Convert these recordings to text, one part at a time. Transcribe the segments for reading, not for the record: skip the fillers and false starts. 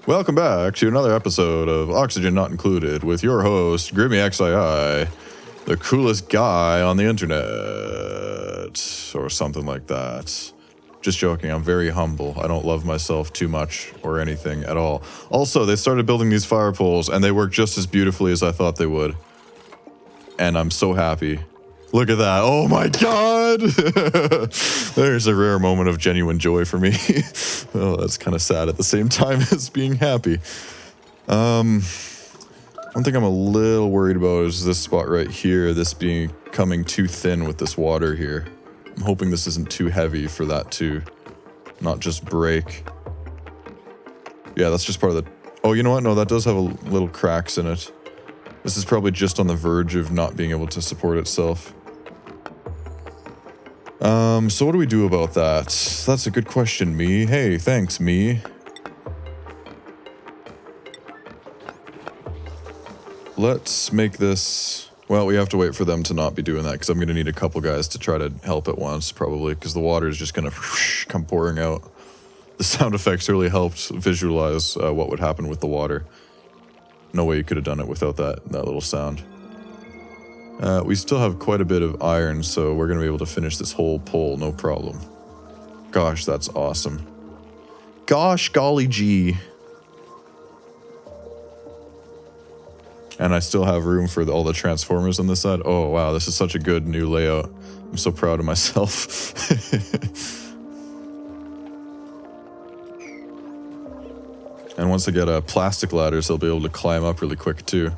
Welcome back to another episode of Oxygen Not Included with your host, Grimmy XII, the coolest guy on the internet, or something like that. Just joking, I'm very humble. I don't love myself too much or anything at all. Also, they started building these fire poles, and they work just as beautifully as I thought they would. And I'm so happy. Look at that. Oh my god! There's a rare moment of genuine joy for me. Oh, that's kind of sad at the same time as being happy. One thing I'm a little worried about is this spot right here, this becoming too thin with this water here. I'm hoping this isn't too heavy for that to not just break. Yeah, that's just part of the... Oh, you know what? No, that does have a little cracks in it. This is probably just on the verge of not being able to support itself. So what do we do about that? That's a good question, me. Hey, thanks, me. Let's make this... Well, we have to wait for them to not be doing that, because I'm going to need a couple guys to try to help at once, probably, because the water is just going to come pouring out. The sound effects really helped visualize what would happen with the water. No way you could have done it without that little sound. We still have quite a bit of iron, so we're going to be able to finish this whole pole, no problem. Gosh, that's awesome. Gosh, golly gee. And I still have room for all the transformers on this side. Oh, wow, this is such a good new layout. I'm so proud of myself. And once I get plastic ladders, they'll be able to climb up really quick, too.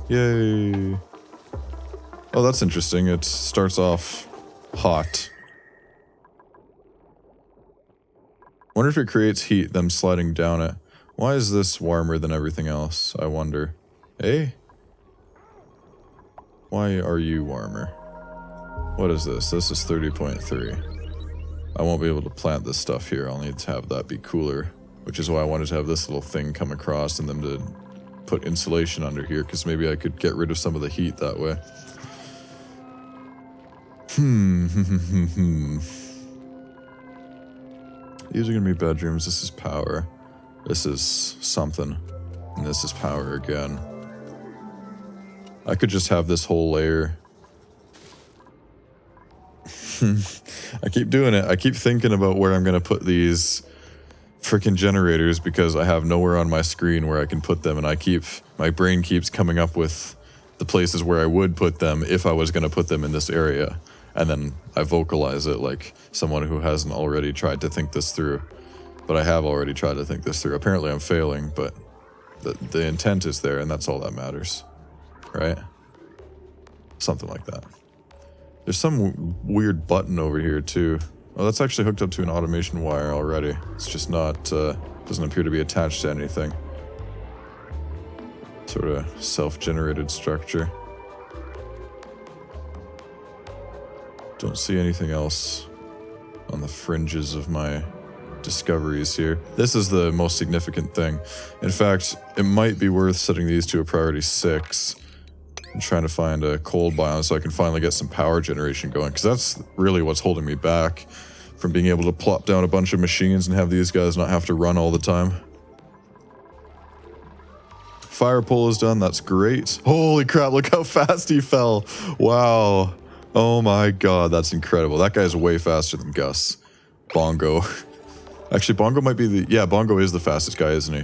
Yay. Oh, that's interesting. It starts off hot. Wonder if it creates heat, them sliding down it. Why is this warmer than everything else, I wonder? Eh? Why are you warmer? What is this? This is 30.3. I won't be able to plant this stuff here. I'll need to have that be cooler. Which is why I wanted to have this little thing come across and then to put insulation under here, because maybe I could get rid of some of the heat that way. These are going to be bedrooms. This is power. This is something. And this is power again. I could just have this whole layer. I keep doing it. I keep thinking about where I'm going to put these freaking generators because I have nowhere on my screen where I can put them, and my brain keeps coming up with the places where I would put them if I was going to put them in this area. And then I vocalize it like someone who hasn't already tried to think this through. But I have already tried to think this through. Apparently I'm failing, but the intent is there, and that's all that matters. Right? Something like that. There's some weird button over here, too. Oh, that's actually hooked up to an automation wire already. It's just not, doesn't appear to be attached to anything. Sort of self-generated structure. Don't see anything else on the fringes of my discoveries here. This is the most significant thing. In fact, it might be worth setting these to a priority 6 and trying to find a cold biome so I can finally get some power generation going, because that's really what's holding me back from being able to plop down a bunch of machines and have these guys not have to run all the time. Fire pole is done. That's great. Holy crap, look how fast he fell. Wow. Oh my god, that's incredible. That guy's way faster than Gus. Bongo. Actually, Bongo might be the... Yeah, Bongo is the fastest guy, isn't he?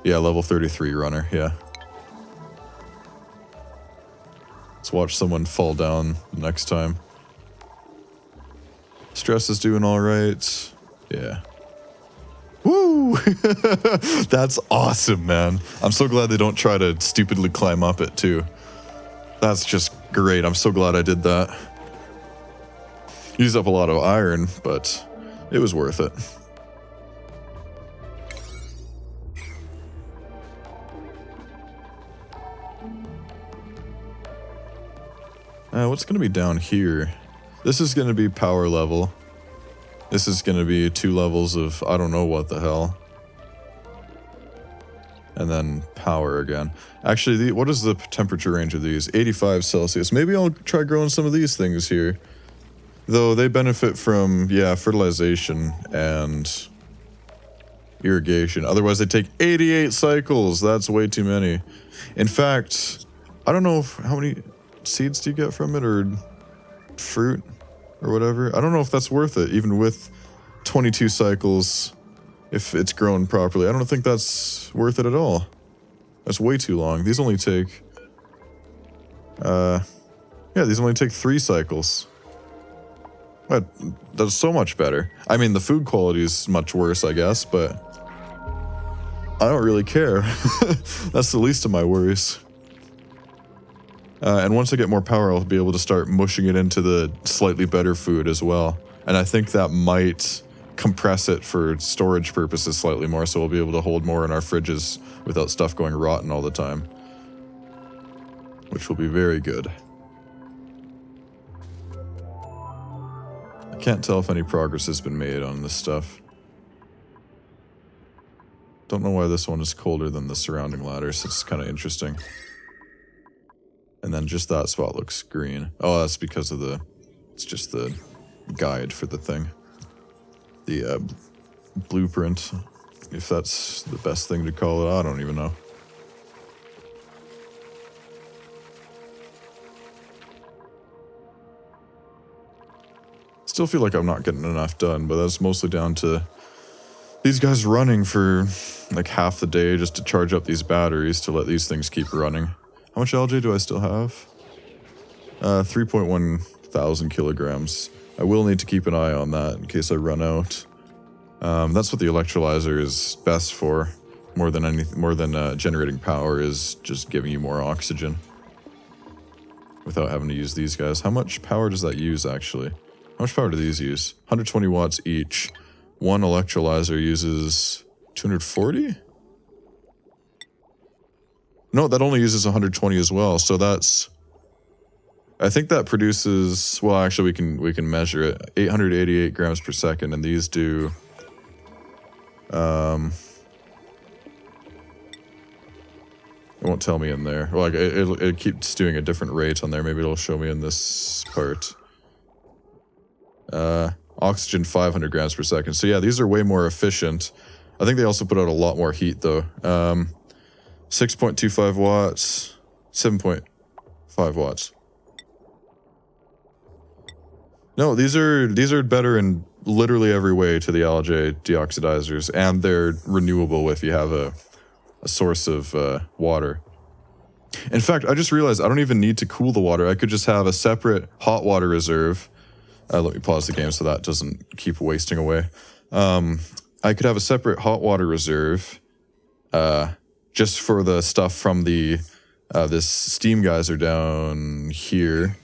Yeah, level 33 runner, yeah. Let's watch someone fall down next time. Stress is doing alright. Yeah. Woo! That's awesome, man. I'm so glad they don't try to stupidly climb up it, too. That's just great. I'm so glad I did that. Used up a lot of iron, but it was worth it. What's going to be down here? This is going to be power level. This is going to be 2 levels of I don't know what the hell. And then power again. Actually, what is the temperature range of these? 85 Celsius. Maybe I'll try growing some of these things here. Though they benefit from, yeah, fertilization and irrigation. Otherwise, they take 88 cycles. That's way too many. In fact, I don't know how many seeds do you get from it, or fruit, or whatever. I don't know if that's worth it, even with 22 cycles, if it's grown properly. I don't think that's worth it at all. That's way too long. These only take... yeah, these only take 3 cycles. But that's so much better. I mean, the food quality is much worse, I guess, but I don't really care. That's the least of my worries. And once I get more power, I'll be able to start mushing it into the slightly better food as well. And I think that might compress it for storage purposes slightly more, so we'll be able to hold more in our fridges without stuff going rotten all the time. Which will be very good. I can't tell if any progress has been made on this stuff. Don't know why this one is colder than the surrounding ladders. It's kind of interesting. And then just that spot looks green. Oh, that's because of the... It's just the guide for the thing. The blueprint. If that's the best thing to call it, I don't even know. Still feel like I'm not getting enough done, but that's mostly down to these guys running for like half the day just to charge up these batteries to let these things keep running. How much algae do I still have? 3.1 thousand kilograms. I will need to keep an eye on that in case I run out. That's what the electrolyzer is best for, more than generating power, is just giving you more oxygen without having to use these guys. How much power does that use, actually? How much power do these use? 120 watts each. One electrolyzer uses 240? No, that only uses 120 as well, so that's... I think that produces... Well, actually, we can measure it. 888 grams per second, and these do... It won't tell me in there. Well, like, it keeps doing a different rate on there. Maybe it'll show me in this part. Oxygen 500 grams per second. So yeah, these are way more efficient. I think they also put out a lot more heat though. 6.25 watts, 7.5 watts. No, these are better in literally every way to the algae deoxidizers, and they're renewable if you have a source of water. In fact, I just realized I don't even need to cool the water. I could just have a separate hot water reserve. Let me pause the game so that doesn't keep wasting away. I could have a separate hot water reserve just for the stuff from the this steam geyser down here.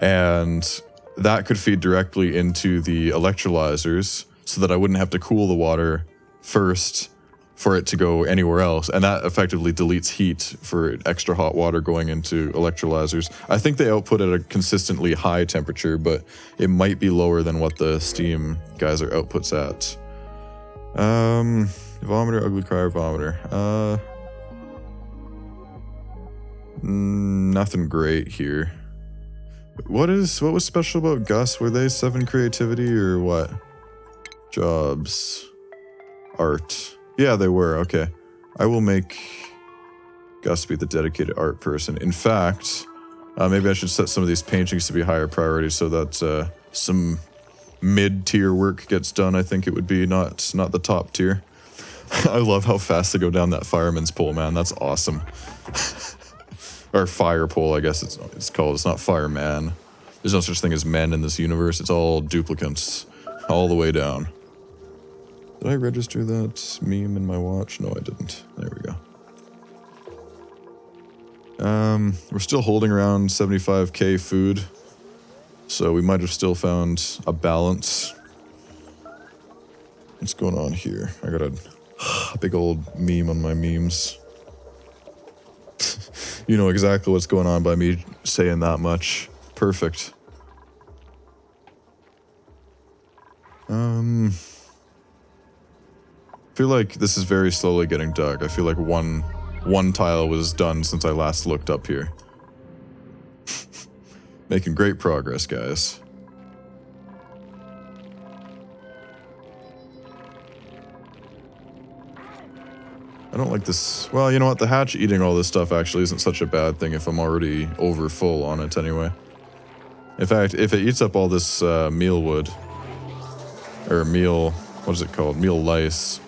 And that could feed directly into the electrolyzers so that I wouldn't have to cool the water first for it to go anywhere else, and that effectively deletes heat for extra hot water going into electrolyzers. I think they output at a consistently high temperature, but it might be lower than what the steam geyser outputs at. Vomiter, ugly crier, vomiter. Nothing great here. What was special about Gus? Were they 7 creativity or what? Jobs. Art. Yeah, they were. Okay. I will make Gus be the dedicated art person. In fact, maybe I should set some of these paintings to be higher priority so that some mid-tier work gets done. I think it would be not the top tier. I love how fast they go down that fireman's pole, man. That's awesome. Or fire pole, I guess it's called. It's not fireman. There's no such thing as men in this universe. It's all duplicates all the way down. Did I register that meme in my watch? No, I didn't. There we go. We're still holding around 75k food, so we might have still found a balance. What's going on here? I got a big old meme on my memes. You know exactly what's going on by me saying that much. Perfect. I feel like this is very slowly getting dug. I feel like one tile was done since I last looked up here. Making great progress, guys. I don't like this. Well, you know what? The hatch eating all this stuff actually isn't such a bad thing if I'm already over full on it anyway. In fact, if it eats up all this meal wood, or meal, what is it called? Meal lice,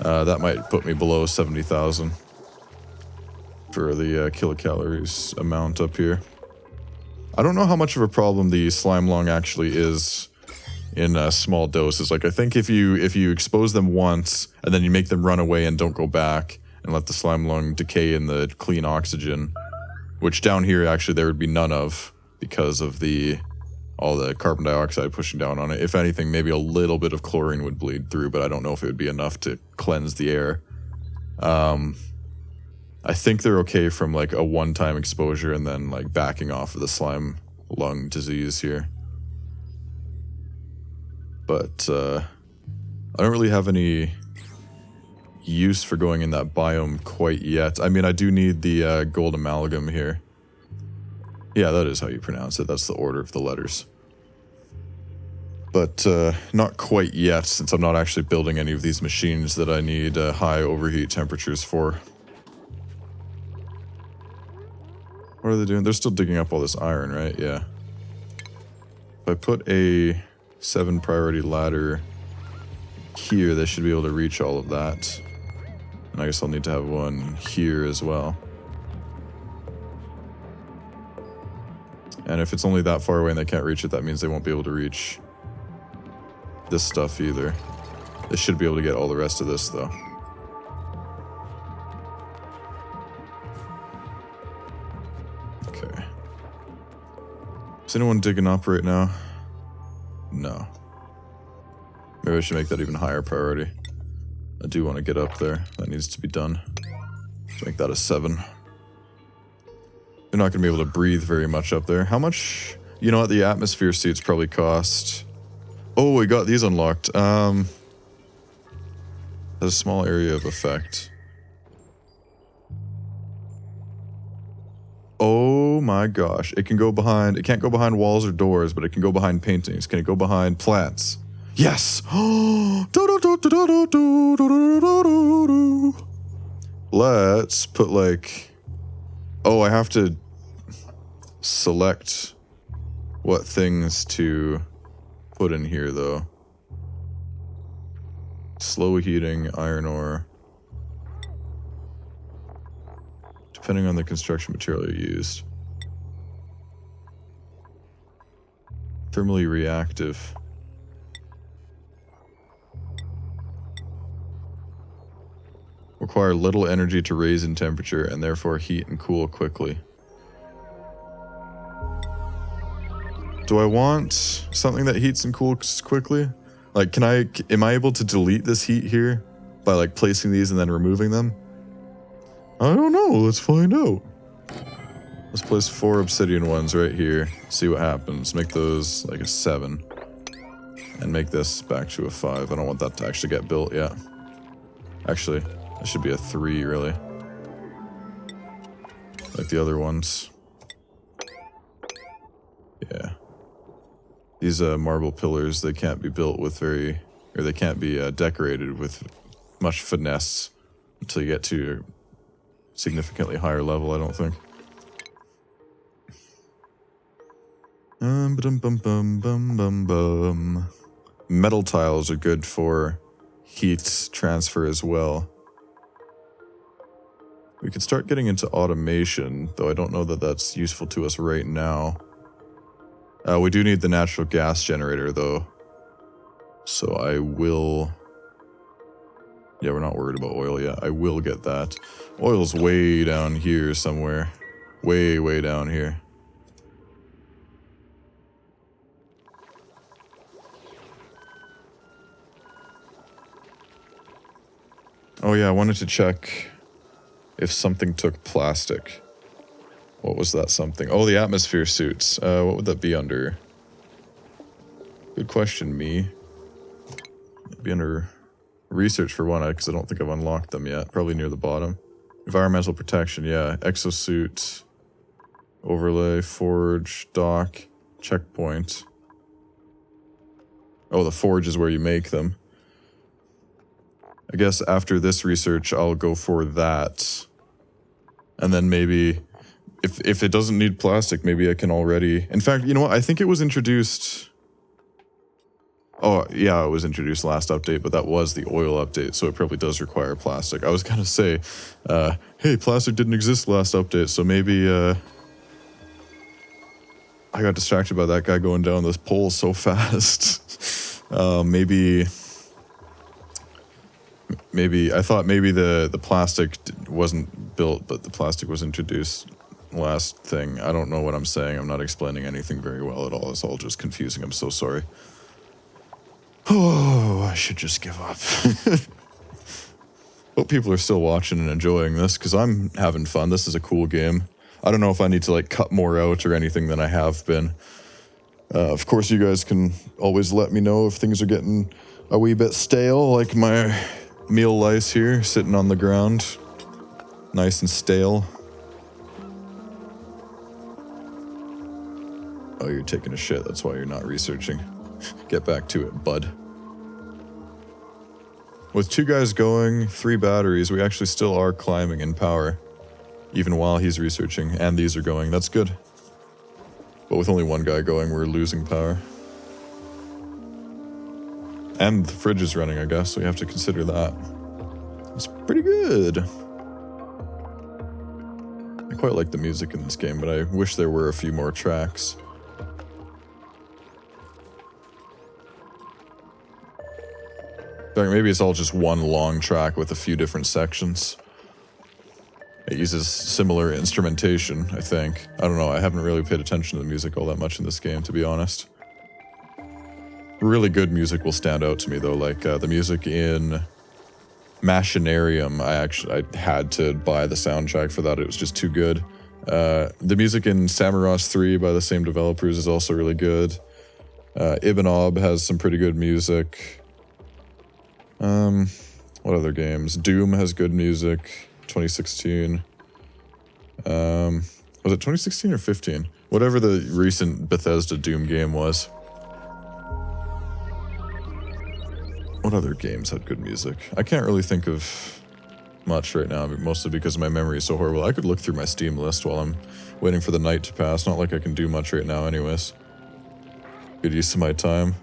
that might put me below 70,000 for the kilocalories amount up here. I don't know how much of a problem the slime lung actually is in small doses. Like, I think if you expose them once and then you make them run away and don't go back and let the slime lung decay in the clean oxygen, which down here actually there would be none of because of all the carbon dioxide pushing down on it. If anything, maybe a little bit of chlorine would bleed through, but I don't know if it would be enough to cleanse the air. I think they're okay from like a one-time exposure and then like backing off of the slime lung disease here. But I don't really have any use for going in that biome quite yet. I mean, I do need the gold amalgam here. Yeah, that is how you pronounce it. That's the order of the letters. But not quite yet, since I'm not actually building any of these machines that I need high overheat temperatures for. What are they doing? They're still digging up all this iron, right? Yeah. If I put a 7 priority ladder here, they should be able to reach all of that. And I guess I'll need to have one here as well. And if it's only that far away and they can't reach it, that means they won't be able to reach this stuff either. They should be able to get all the rest of this, though. Okay. Is anyone digging up right now? No. Maybe I should make that even higher priority. I do want to get up there. That needs to be done. Let's make that a 7. They're not going to be able to breathe very much up there. How much? You know what? The atmosphere suits probably cost. Oh, we got these unlocked. Has a small area of effect. Oh my gosh. It can go behind. It can't go behind walls or doors, but it can go behind paintings. Can it go behind plants? Yes. Let's put like. Oh, I have to select what things to put in here, though. Slow heating, iron ore. Depending on the construction material you used. Thermally reactive. Require little energy to raise in temperature and therefore heat and cool quickly. Do I want something that heats and cools quickly? Like, am I able to delete this heat here by like placing these and then removing them? I don't know, let's find out. Let's place 4 obsidian ones right here, see what happens. Make those like a 7. And make this back to a 5. I don't want that to actually get built yet. Actually, that should be a 3, really. Like the other ones. Yeah. These marble pillars, they can't be built with they can't be decorated with much finesse until you get to a significantly higher level, I don't think. Metal tiles are good for heat transfer as well. We could start getting into automation, though I don't know that that's useful to us right now. We do need the natural gas generator, though. So I will... Yeah, we're not worried about oil yet. I will get that. Oil's way down here somewhere. Way, way down here. Oh yeah, I wanted to check if something took plastic. What was that something? Oh, the atmosphere suits. What would that be under? Good question, me. It'd be under research for one, because I don't think I've unlocked them yet. Probably near the bottom. Environmental protection, yeah. Exosuit. Overlay, forge, dock, checkpoint. Oh, the forge is where you make them. I guess after this research, I'll go for that. And then maybe, if it doesn't need plastic, maybe I can already... In fact, you know what? I think it was introduced... Oh, yeah, it was introduced last update, but that was the oil update, so it probably does require plastic. I was going to say, hey, plastic didn't exist last update, so maybe... I got distracted by that guy going down this pole so fast. Maybe I thought maybe the plastic wasn't built, but the plastic was introduced last thing. I don't know what I'm saying. I'm not explaining anything very well at all. It's all just confusing. I'm so sorry. Oh, I should just give up. Hope people are still watching and enjoying this, because I'm having fun. This is a cool game. I don't know if I need to like cut more out or anything than I have been. Of course, you guys can always let me know if things are getting a wee bit stale, like my meal lice here sitting on the ground. Nice and stale. Oh, you're taking a shit. That's why you're not researching. Get back to it, bud. With 2 guys going, 3 batteries, we actually still are climbing in power. Even while he's researching, and these are going. That's good. But with only 1 guy going, we're losing power. And the fridge is running, I guess, so we have to consider that. It's pretty good. I quite like the music in this game, but I wish there were a few more tracks. Maybe it's all just one long track with a few different sections. It uses similar instrumentation, I think. I don't know, I haven't really paid attention to the music all that much in this game, to be honest. Really good music will stand out to me, though, like the music in Machinarium. I had to buy the soundtrack for that, it was just too good. The music in Samorost 3 by the same developers is also really good. Ibanob has some pretty good music. What other games? Doom has good music. 2016. Was it 2016 or 15? Whatever the recent Bethesda Doom game was. What other games had good music? I can't really think of much right now, mostly because my memory is so horrible. I could look through my Steam list while I'm waiting for the night to pass. Not like I can do much right now anyways. Good use of my time.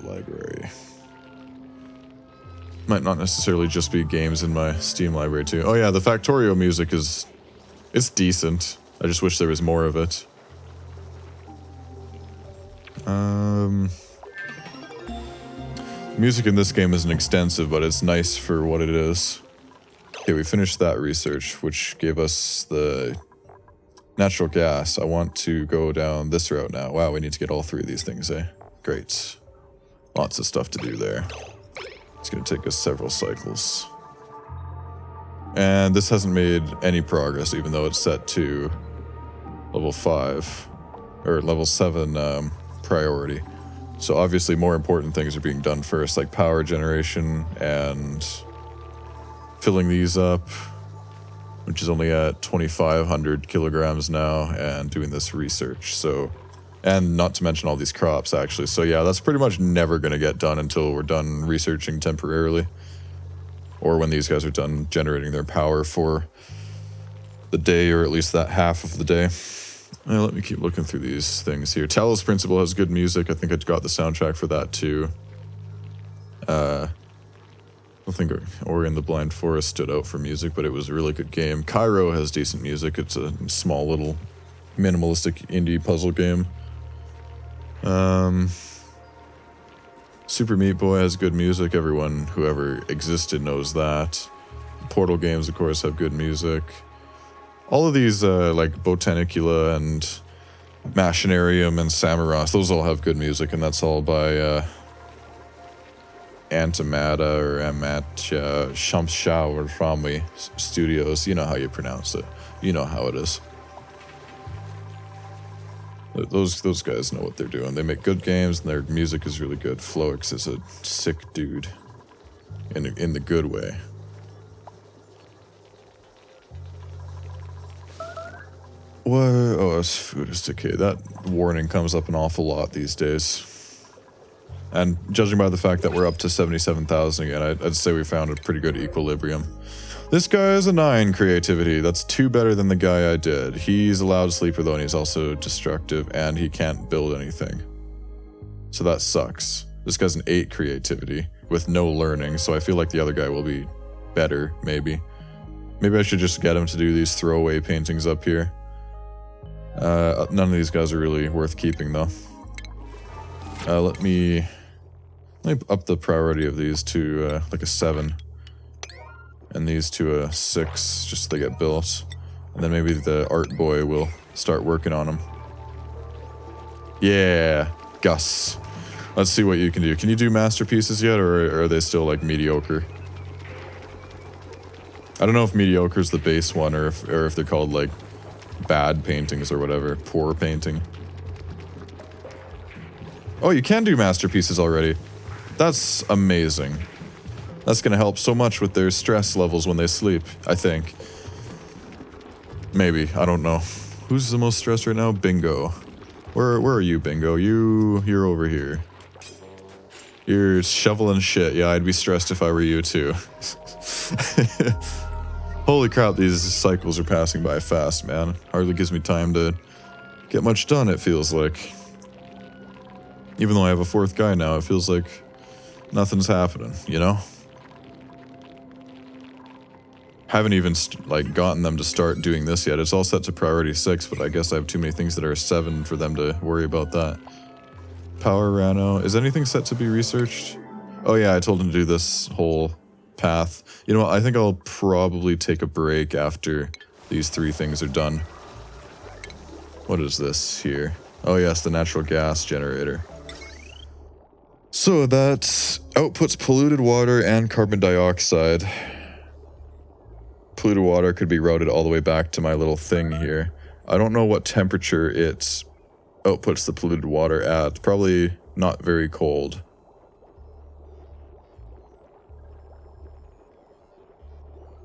Library. Might not necessarily just be games in my Steam library too. Oh yeah, the Factorio music it's decent. I just wish there was more of it. Music in this game isn't extensive, but it's nice for what it is. Okay, we finished that research, which gave us the natural gas. I want to go down this route now. Wow, we need to get all 3 of these things, eh? Great. Lots of stuff to do there. It's going to take us several cycles. And this hasn't made any progress, even though it's set to level 5, or level 7 priority. So obviously more important things are being done first, like power generation and filling these up, which is only at 2,500 kilograms now, and doing this research. So, and not to mention all these crops, actually. So yeah, that's pretty much never going to get done until we're done researching temporarily. Or when these guys are done generating their power for the day, or at least that half of the day. Let me keep looking through these things here. Talos Principle has good music. I think I got the soundtrack for that too. I don't think Ori and the Blind Forest stood out for music, but it was a really good game. Cairo has decent music. It's a small little minimalistic indie puzzle game. Super Meat Boy has good music. Whoever existed knows that. Portal games, of course, have good music. All of these, like Botanicula and Machinarium and Samorost, those all have good music, and that's all by Antimata or Amatya Shamsha or Rami Studios. You know how you pronounce it. You know how it is. Those guys know what they're doing. They make good games, and their music is really good. Floix is a sick dude, in the good way. What? Oh, it's food is decay. That warning comes up an awful lot these days. And judging by the fact that we're up to 77,000 again, I'd say we found a pretty good equilibrium. This guy has a 9 creativity. That's 2 better than the guy I did. He's a loud sleeper though, and he's also destructive, and he can't build anything. So that sucks. This guy's an 8 creativity with no learning, so I feel like the other guy will be better, maybe. Maybe I should just get him to do these throwaway paintings up here. None of these guys are really worth keeping though. Let me up the priority of these to like a 7. And these to a 6, just so they get built. And then maybe the art boy will start working on them. Yeah, Gus. Let's see what you can do. Can you do masterpieces yet, or are they still like mediocre? I don't know if mediocre is the base one, or if they're called like bad paintings or whatever. Poor painting. Oh, you can do masterpieces already. That's amazing. That's going to help so much with their stress levels when they sleep, I think. Maybe, I don't know. Who's the most stressed right now? Bingo. Where are you, Bingo? You're over here. You're shoveling shit. Yeah, I'd be stressed if I were you too. Holy crap, these cycles are passing by fast, man. Hardly gives me time to get much done, it feels like. Even though I have a 4th guy now, it feels like nothing's happening, you know? Haven't even like gotten them to start doing this yet. It's all set to priority 6, but I guess I have too many things that are 7 for them to worry about that. Power Rano. Is anything set to be researched? Oh yeah, I told him to do this whole path. You know what, I think I'll probably take a break after these 3 things are done. What is this here? Oh yes, the natural gas generator. So that outputs polluted water and carbon dioxide. Polluted water could be routed all the way back to my little thing here. I don't know what temperature it outputs the polluted water at. Probably not very cold.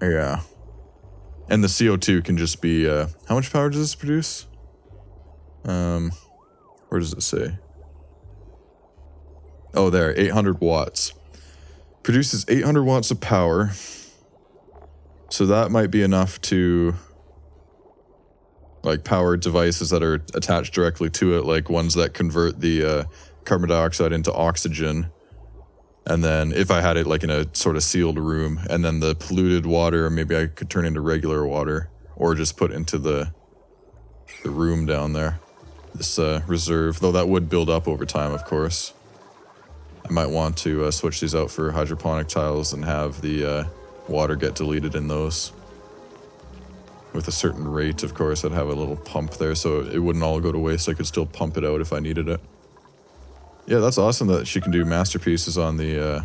Yeah. And the CO2 can just be, how much power does this produce? Where does it say? Oh, there, 800 watts. Produces 800 watts of power. So that might be enough to like power devices that are attached directly to it, like ones that convert the carbon dioxide into oxygen. And then if I had it like in a sort of sealed room, and then the polluted water, maybe I could turn into regular water, or just put into the room down there. This reserve, though that would build up over time, of course. I might want to switch these out for hydroponic tiles and have the water get deleted in those. With a certain rate, of course. I'd have a little pump there so it wouldn't all go to waste. I could still pump it out if I needed it. Yeah, that's awesome that she can do masterpieces on the,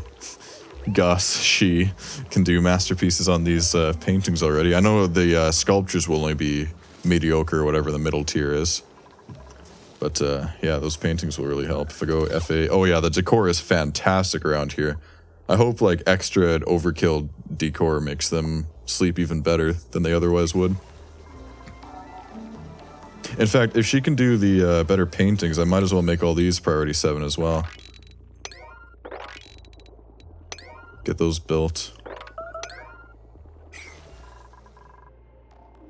she can do masterpieces on these paintings already. I know the sculptures will only be mediocre, whatever the middle tier is. But yeah, those paintings will really help. If I go FA, oh yeah, the decor is fantastic around here. I hope like extra and overkill decor makes them sleep even better than they otherwise would. In fact, if she can do the better paintings, I might as well make all these priority 7 as well. Get those built.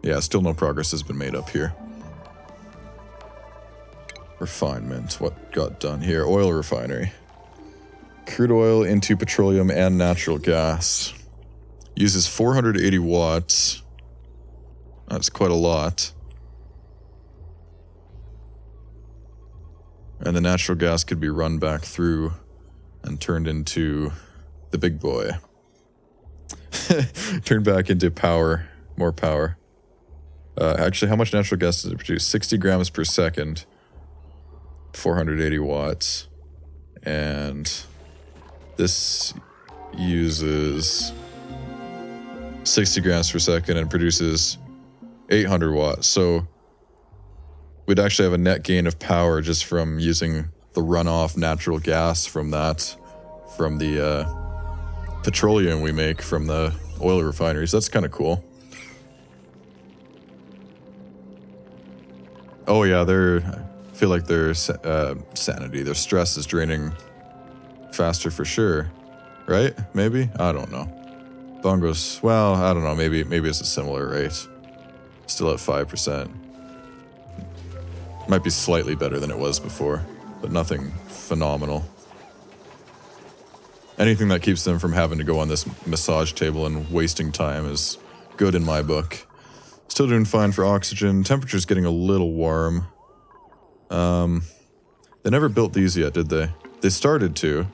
Yeah, still no progress has been made up here. Refinement. What got done here? Oil refinery. Crude oil into petroleum and natural gas. Uses 480 watts. That's quite a lot. And the natural gas could be run back through and turned into the big boy. Turned back into power. More power. Actually, how much natural gas does it produce? 60 grams per second. 480 watts. And this uses 60 grams per second and produces 800 watts. So we'd actually have a net gain of power just from using the runoff natural gas from that, from the petroleum we make from the oil refineries. That's kind of cool. Oh yeah, I feel like their sanity, their stress is draining faster for sure. Right? Maybe? I don't know. Bongos, well, I don't know. Maybe it's a similar rate. Still at 5%. Might be slightly better than it was before, but nothing phenomenal. Anything that keeps them from having to go on this massage table and wasting time is good in my book. Still doing fine for oxygen. Temperature's getting a little warm. They never built these yet, did they? They started to.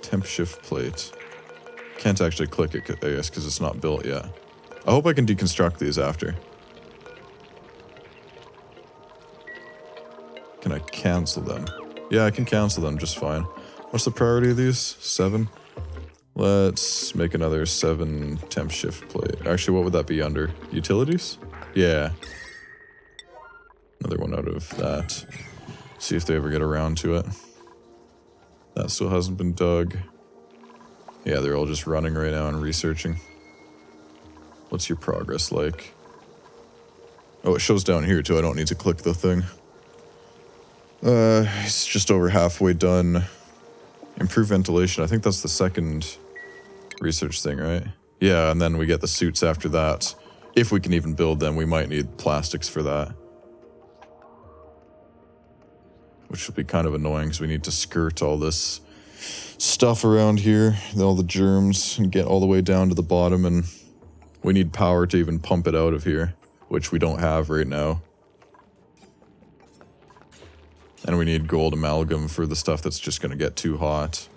Temp shift plate. Can't actually click it, I guess, because it's not built yet. I hope I can deconstruct these after. Can I cancel them? Yeah, I can cancel them just fine. What's the priority of these? 7? Let's make another 7 temp shift plate. Actually, what would that be under? Utilities? Yeah. Another one out of that. See if they ever get around to it. That still hasn't been dug. Yeah, they're all just running right now and researching. What's your progress like? Oh, it shows down here too. I don't need to click the thing. It's just over halfway done. Improve ventilation. I think that's the second research thing, right? Yeah, and then we get the suits after that. If we can even build them, we might need plastics for that. Which will be kind of annoying because we need to skirt all this stuff around here, all the germs, and get all the way down to the bottom, and we need power to even pump it out of here, which we don't have right now. And we need gold amalgam for the stuff that's just going to get too hot.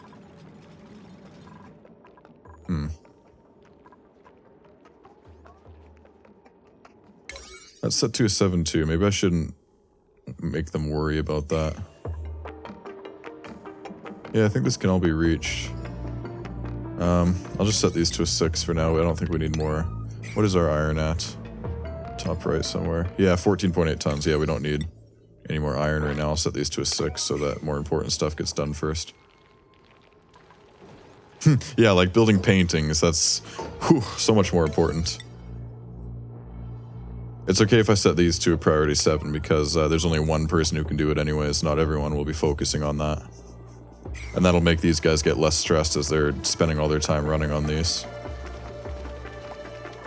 That's set to a 7-2. Maybe I shouldn't make them worry about that. Yeah, I think this can all be reached. I'll just set these to a 6 for now. I don't think we need more. What is our iron at? Top right somewhere. Yeah, 14.8 tons. Yeah, we don't need any more iron right now. I'll set these to a 6 so that more important stuff gets done first. Yeah, like building paintings, that's so much more important. It's okay if I set these to a priority 7 because there's only one person who can do it anyways. Not everyone will be focusing on that. And that'll make these guys get less stressed as they're spending all their time running on these.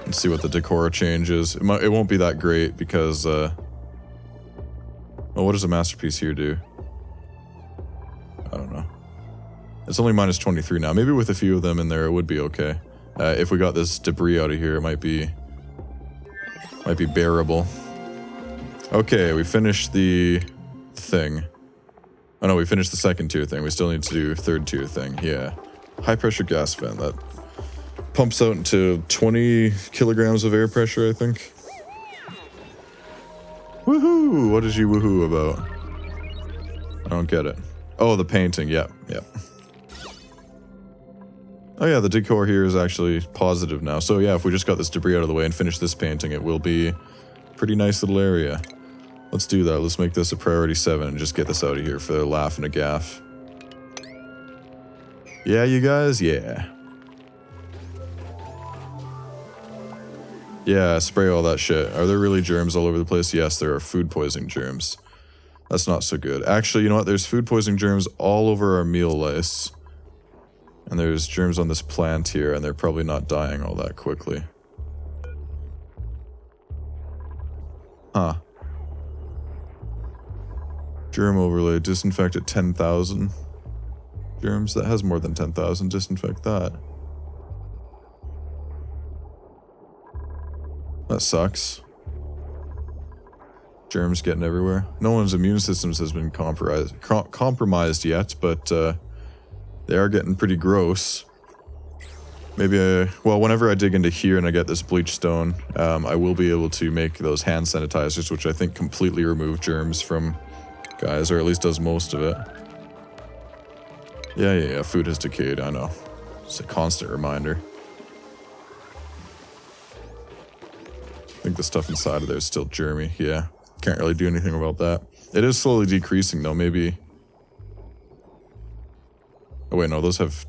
Let's see what the decor change is. It won't be that great because... well, what does a masterpiece here do? I don't know. It's only minus 23 now. Maybe with a few of them in there it would be okay. If we got this debris out of here, it might be bearable. Okay, we finished the thing. Oh no, we finished the second tier thing. We still need to do third tier thing. Yeah. High pressure gas vent. That pumps out into 20 kilograms of air pressure, I think. Woohoo! What did you woohoo about? I don't get it. Oh, the painting. Yep, yep. Oh yeah, the decor here is actually positive now. So yeah, if we just got this debris out of the way and finish this painting, it will be a pretty nice little area. Let's do that. Let's make this a priority 7 and just get this out of here for a laugh and a gaff. Yeah, you guys? Yeah. Yeah, spray all that shit. Are there really germs all over the place? Yes, there are food poisoning germs. That's not so good. Actually, you know what? There's food poisoning germs all over our meal lice. And there's germs on this plant here, and they're probably not dying all that quickly. Huh. Germ overlay, disinfect at 10,000. Germs, that has more than 10,000, disinfect that. That sucks. Germs getting everywhere. No one's immune systems has been compromised yet, but they are getting pretty gross. Maybe well, whenever I dig into here and I get this bleach stone, I will be able to make those hand sanitizers, which I think completely remove germs from guys, or at least does most of it. Yeah, food has decayed, I know. It's a constant reminder. I think the stuff inside of there is still germy, yeah. Can't really do anything about that. It is slowly decreasing though, maybe... Oh wait, no, those have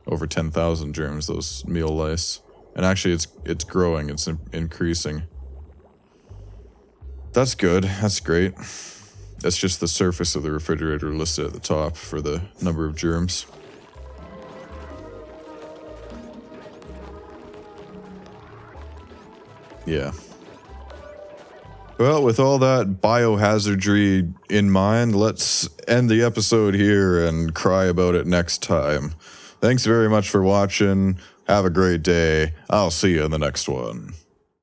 over 10,000 germs, those meal lice. And actually it's growing, it's increasing. That's good, that's great. That's just the surface of the refrigerator listed at the top for the number of germs. Yeah. Well, with all that biohazardry in mind, let's end the episode here and cry about it next time. Thanks very much for watching. Have a great day. I'll see you in the next one.